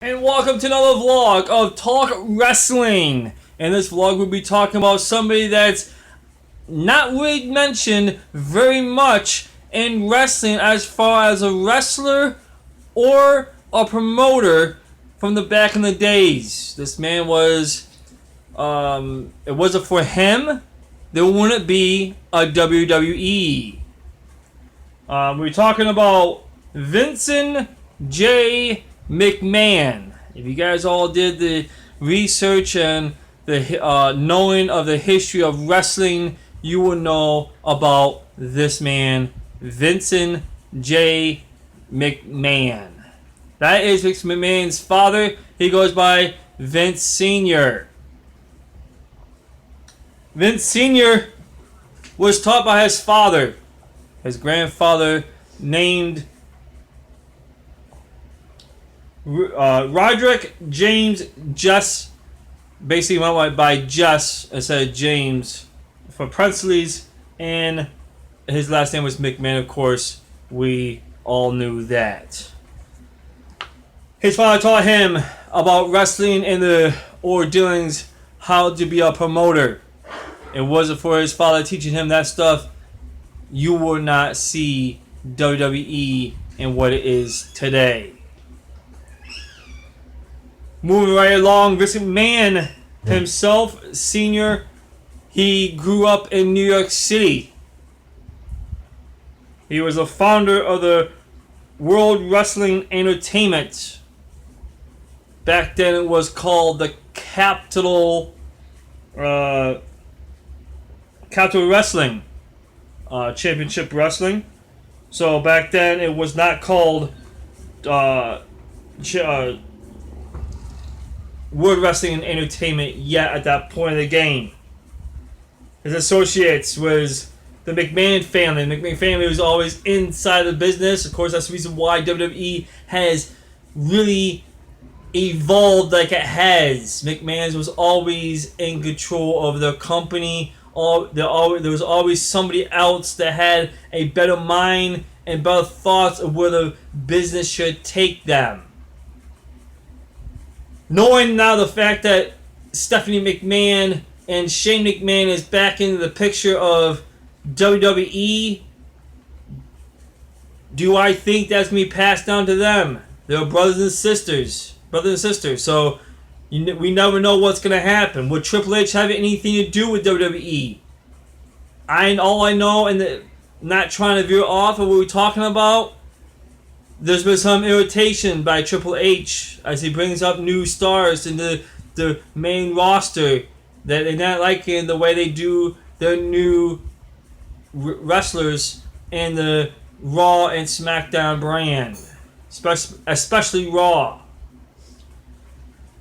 And welcome to another vlog of Talk Wrestling. In this vlog, we'll be talking about somebody that's not really mentioned very much in wrestling as far as a wrestler or a promoter from the back in the days. This man was, it wasn't for him, there wouldn't be a WWE. We're talking about Vincent J. McMahon. If you guys all did the research and the knowing of the history of wrestling, you will know about this man, Vincent J. McMahon. That is Vince McMahon's father. He goes by Vince Sr. Vince Sr. was taught by his father. His grandfather named Roderick James Jess, basically went by Jess instead of James for Presley's, and his last name was McMahon. Of course, we all knew that. His father taught him about wrestling and the ordealings, how to be a promoter. It wasn't for his father teaching him that stuff, you will not see WWE and what it is today. Moving right along, Vince McMahon himself, Sr., he grew up in New York City. He was a founder of the World Wrestling Entertainment. Back then it was called the Capital Wrestling Championship Wrestling. So back then it was not called World Wrestling and Entertainment yet at that point of the game. His associates was the McMahon family. The McMahon family was always inside the business. Of course, that's the reason why WWE has really evolved like it has. McMahon's was always in control of the company. There was always somebody else that had a better mind and better thoughts of where the business should take them. Knowing now the fact that Stephanie McMahon and Shane McMahon is back into the picture of WWE, do I think that's going to be passed down to them? They're brothers and sisters. So we never know what's going to happen. Would Triple H have anything to do with WWE? All I know, and not trying to veer off of what we're talking about, there's been some irritation by Triple H as he brings up new stars into the main roster that they're not liking the way they do their new wrestlers in the Raw and SmackDown brand, especially Raw.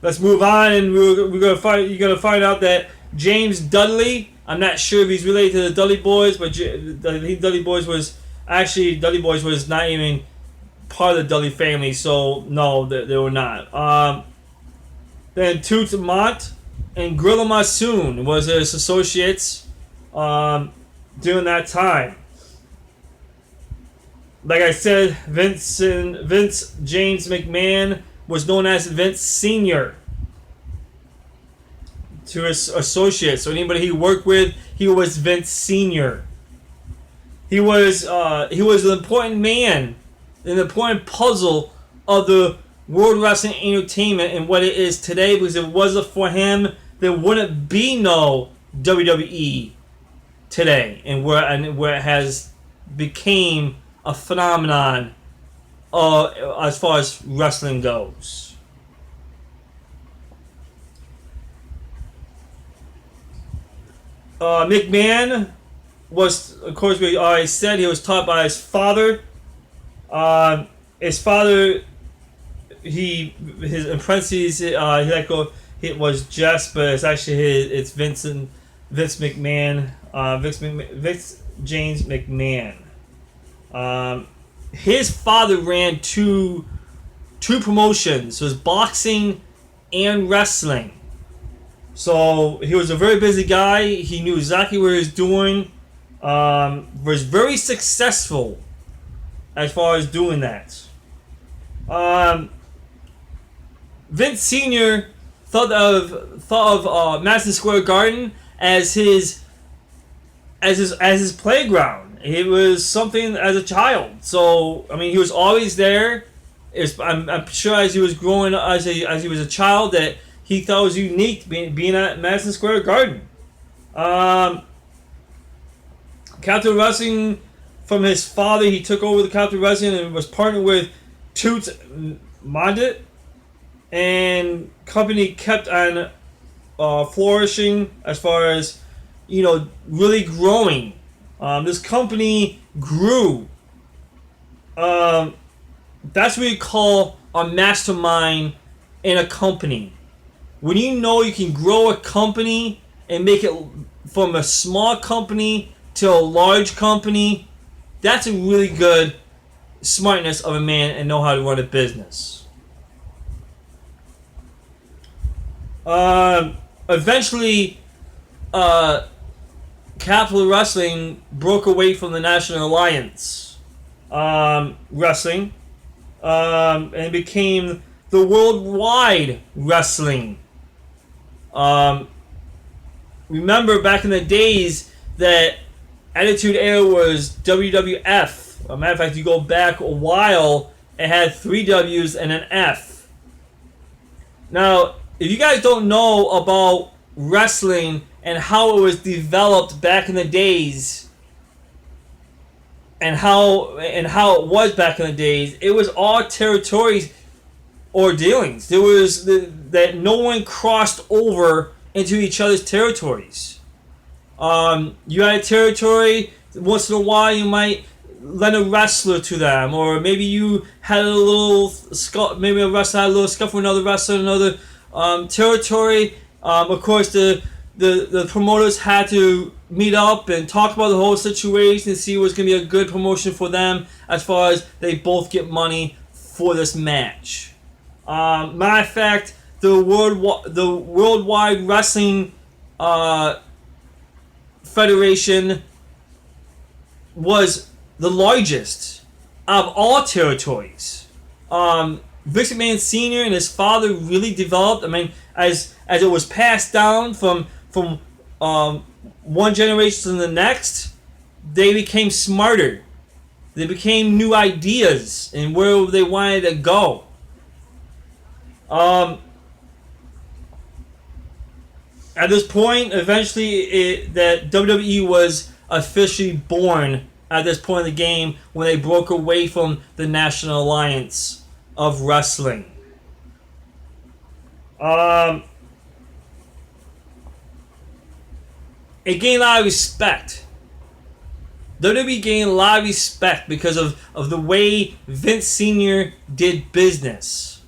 Let's move on, and you're gonna find out that James Dudley. I'm not sure if he's related to the Dudley Boys, but Dudley Boys was not even part of the Dudley family, so no, they were not. Then Toots Mont and Gorilla Monsoon was his associates during that time. Like I said, Vince James McMahon was known as Vince Sr. to his associates. So anybody he worked with, he was Vince Sr. He was an important man, an important puzzle of the World Wrestling Entertainment and what it is today, because if it wasn't for him, there wouldn't be no WWE today, and where it has became a phenomenon as far as wrestling goes. McMahon was, of course, we already said he was taught by his father. His father, his in parentheses, it was Jess, but it's actually it's Vince McMahon, Vince James McMahon. His father ran two promotions. So it was boxing and wrestling. So he was a very busy guy. He knew exactly what he was doing. Was very successful as far as doing that. Vince Senior thought of Madison Square Garden as his playground. It was something as a child. So I mean, he was always there. I'm sure as he was growing up, as he was a child, that he thought it was unique being at Madison Square Garden. Captain Wrestling, from his father, he took over the Captain Wrestling and was partnered with Toots Mondit, and company kept on flourishing as far as really growing. This company grew. That's what you call a mastermind in a company. When you know you can grow a company and make it from a small company to a large company, that's a really good smartness of a man and know how to run a business. Eventually, Capital Wrestling broke away from the National Alliance Wrestling and became the Worldwide Wrestling. Remember back in the days that Attitude Era was WWF. As a matter of fact, you go back a while, it had 3 W's and an F. Now, if you guys don't know about wrestling and how it was developed back in the days, and how it was back in the days, it was all territories or dealings. There was that no one crossed over into each other's territories. You had a territory, once in a while you might lend a wrestler to them, or maybe you had a little maybe a wrestler had a little scuffle with another wrestler in another territory. Of course, the promoters had to meet up and talk about the whole situation and see what's going to be a good promotion for them as far as they both get money for this match. Matter of fact, the Worldwide Wrestling Federation was the largest of all territories. Vince McMahon Sr. and his father really developed. I mean, as it was passed down from one generation to the next, they became smarter. They became new ideas and where they wanted to go. At this point, eventually, that WWE was officially born at this point in the game when they broke away from the National Alliance of Wrestling. It gained a lot of respect. WWE gained a lot of respect because of the way Vince Sr. did business.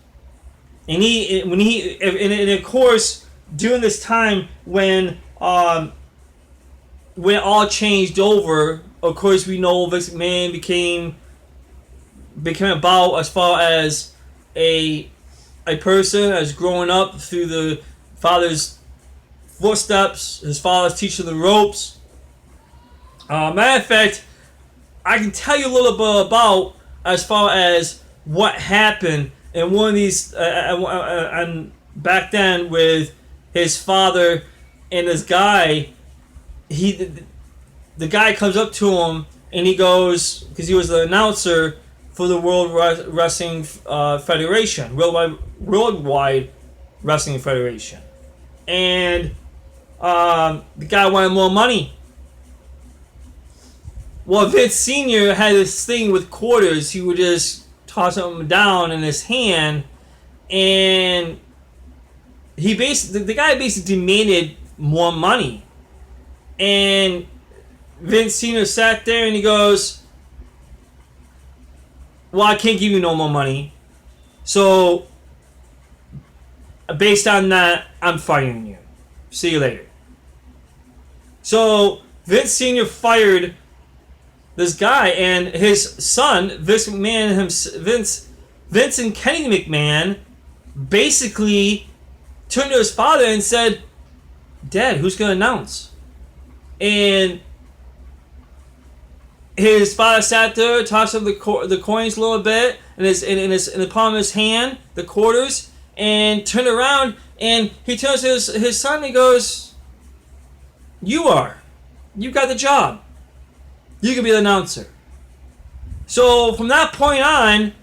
And of course, during this time when all changed over, of course we know Vince McMahon became about as far as a person as growing up through the father's footsteps, his father's teaching the ropes. Matter of fact, I can tell you a little bit about as far as what happened in one of these and back then with his father and this guy. The guy comes up to him and he goes, because he was the announcer for the World Wrestling Federation, Worldwide Wrestling Federation, and the guy wanted more money. Well, Vince Sr. had this thing with quarters. He would just toss them down in his hand, and the guy basically demanded more money. And Vince Sr. sat there and he goes, well, I can't give you no more money. So, based on that, I'm firing you. See you later. So, Vince Sr. fired this guy, and his son, Vince and Kenny McMahon, basically turned to his father and said, Dad, who's going to announce? And his father sat there, tossed up the coins a little bit in the palm of his hand, the quarters, and turned around, and he turns to his son and he goes, you got the job. You can be the announcer. So from that point on,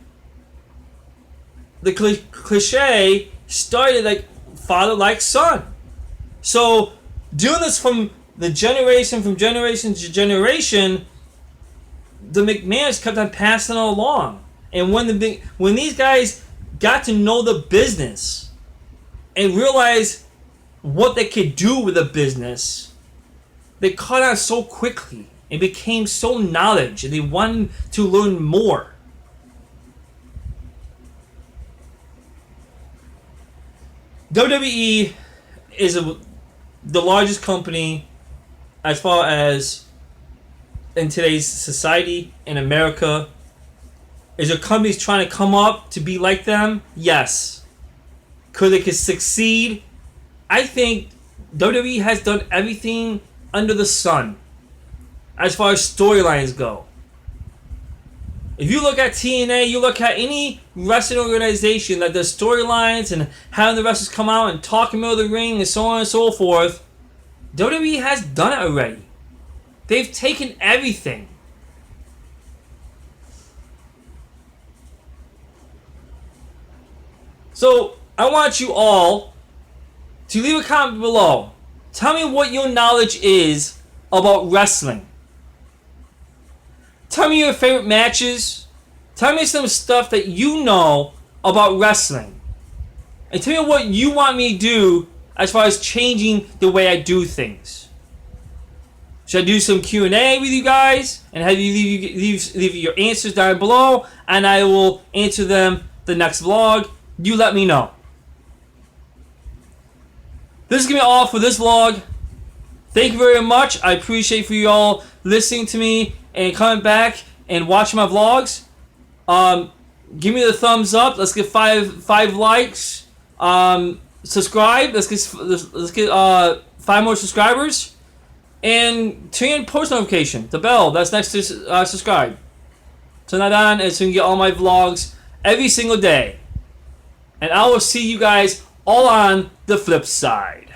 the cliche started like father like son. So doing this from generation to generation, the McMahons kept on passing it along. And when these guys got to know the business and realized what they could do with the business, they caught on so quickly and became so knowledge, and they wanted to learn more. WWE is the largest company as far as in today's society in America. Is there companies trying to come up to be like them? Yes. Could they succeed? I think WWE has done everything under the sun as far as storylines go. If you look at TNA, you look at any wrestling organization that does storylines and having the wrestlers come out and talk in the middle of the ring and so on and so forth, WWE has done it already. They've taken everything. So, I want you all to leave a comment below. Tell me what your knowledge is about wrestling. Tell me your favorite matches. Tell me some stuff that you know about wrestling. And tell me what you want me to do as far as changing the way I do things. Should I do some Q&A with you guys and have you leave your answers down below, and I will answer them the next vlog? You let me know. This is going to be all for this vlog. Thank you very much. I appreciate for you all listening to me and coming back and watching my vlogs. Give me the thumbs up. Let's get five likes. Subscribe. Let's get 5 more subscribers. And turn on post notification, the bell that's next to subscribe. Turn that on, and so you can get all my vlogs every single day. And I will see you guys all on the flip side.